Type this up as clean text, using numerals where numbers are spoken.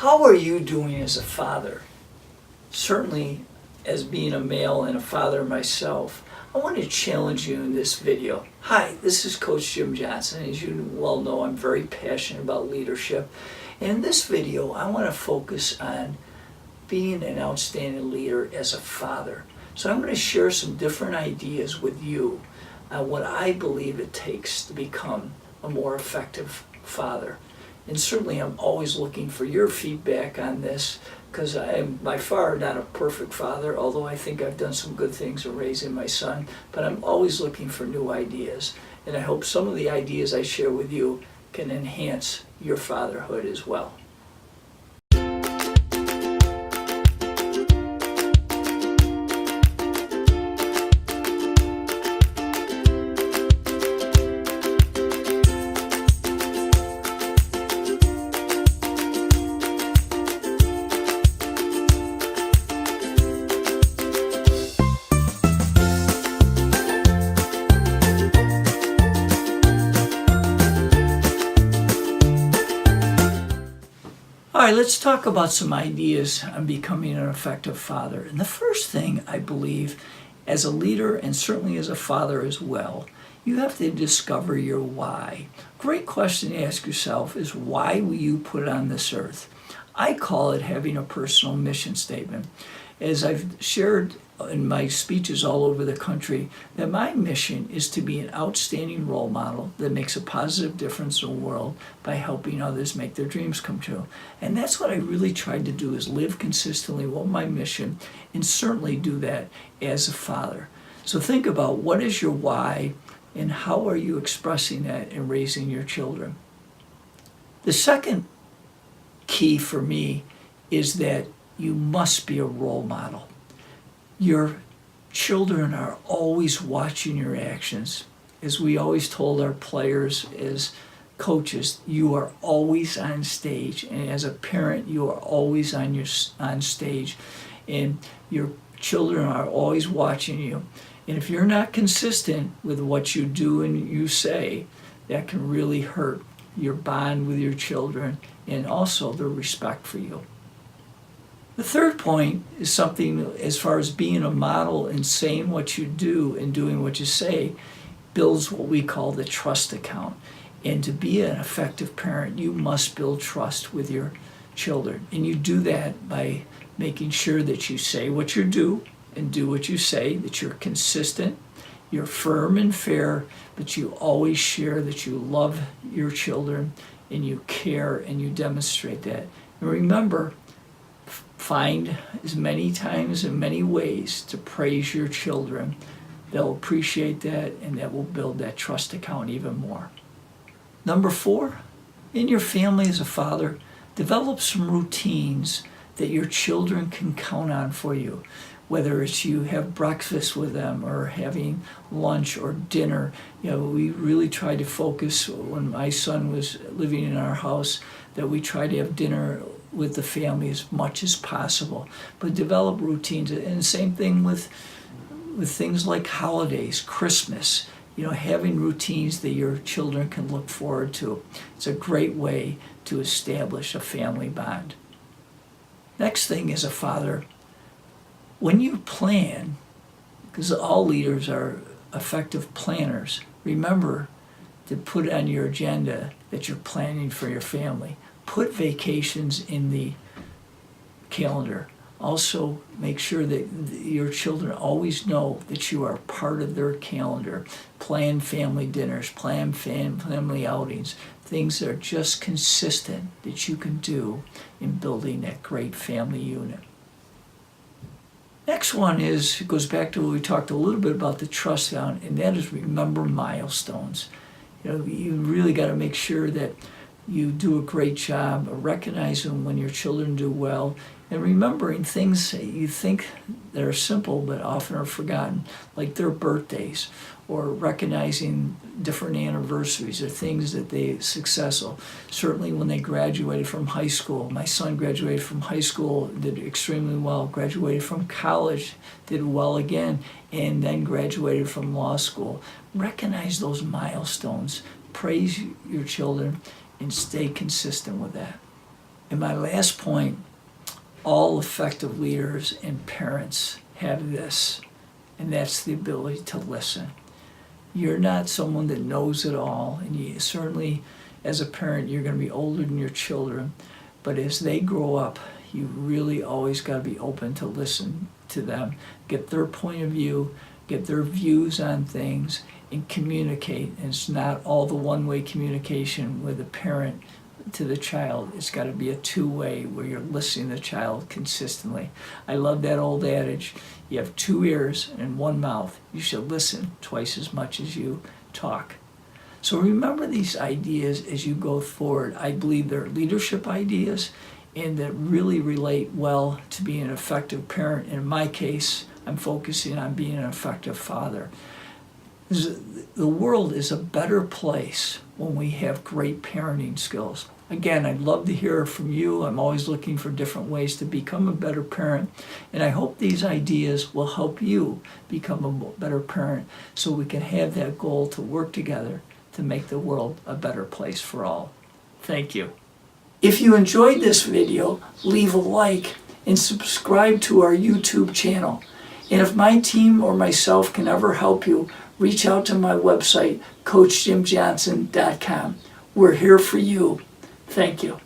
How are you doing as a father? Certainly, as being a male and a father myself, I want to challenge you in this video. Hi, this is Coach Jim Johnson. As you well know, I'm very passionate about leadership. And in this video, I want to focus on being an outstanding leader as a father. So I'm going to share some different ideas with you on what I believe it takes to become a more effective father. And certainly I'm always looking for your feedback on this, because I am by far not a perfect father, although I think I've done some good things in raising my son, but I'm always looking for new ideas. And I hope some of the ideas I share with you can enhance your fatherhood as well. All right, let's talk about some ideas on becoming an effective father. And the first thing I believe, as a leader and certainly as a father as well, you have to discover your why. Great question to ask yourself is, why were you put on this earth? I call it having a personal mission statement. As I've shared in my speeches all over the country, that my mission is to be an outstanding role model that makes a positive difference in the world by helping others make their dreams come true. And that's what I really tried to do, is live consistently with my mission, and certainly do that as a father. So think about, what is your why and how are you expressing that in raising your children? The second key for me is that you must be a role model. Your children are always watching your actions. As we always told our players as coaches, you are always on stage. And as a parent, you are always on stage. And your children are always watching you. And if you're not consistent with what you do and you say, that can really hurt your bond with your children and also their respect for you. The third point is something as far as being a model and saying what you do and doing what you say, builds what we call the trust account. And to be an effective parent, you must build trust with your children. And you do that by making sure that you say what you do and do what you say, that you're consistent, you're firm and fair, but you always share that you love your children and you care and you demonstrate that. And remember, find as many times and many ways to praise your children. They'll appreciate that, and that will build that trust account even more. Number 4, in your family as a father, develop some routines that your children can count on for you. Whether it's you have breakfast with them or having lunch or dinner. We really tried to focus, when my son was living in our house, that we try to have dinner with the family as much as possible, but develop routines. And the same thing with things like holidays, Christmas, having routines that your children can look forward to. It's a great way to establish a family bond. Next thing, as a father, when you plan, because all leaders are effective planners, remember to put on your agenda that you're planning for your family. Put vacations in the calendar. Also, make sure that your children always know that you are part of their calendar. Plan family dinners, plan family outings, things that are just consistent that you can do in building that great family unit. Next one it goes back to what we talked a little bit about, the trust account, and that is, remember milestones. You really got to make sure that you do a great job of recognizing when your children do well, and remembering things that you think that are simple but often are forgotten, like their birthdays, or recognizing different anniversaries or things that they successful. Certainly when they graduated from high school, my son graduated from high school, did extremely well, graduated from college, did well again, and then graduated from law school. Recognize those milestones, praise your children, and stay consistent with that. And my last point, all effective leaders and parents have this, and that's the ability to listen. You're not someone that knows it all, and you certainly, as a parent, you're going to be older than your children, but as they grow up, you really always got to be open to listen to them, get their point of view, get their views on things, and communicate. And it's not all the one-way communication with a parent to the child. It's got to be a two-way where you're listening to the child consistently. I love that old adage, you have 2 ears and 1 mouth. You should listen twice as much as you talk. So remember these ideas as you go forward. I believe they're leadership ideas and that really relate well to being an effective parent. In my case, I'm focusing on being an effective father. The world is a better place when we have great parenting skills. Again, I'd love to hear from you. I'm always looking for different ways to become a better parent. And I hope these ideas will help you become a better parent so we can have that goal to work together to make the world a better place for all. Thank you. If you enjoyed this video, leave a like and subscribe to our YouTube channel. And if my team or myself can ever help you, reach out to my website, CoachJimJohnson.com. We're here for you. Thank you.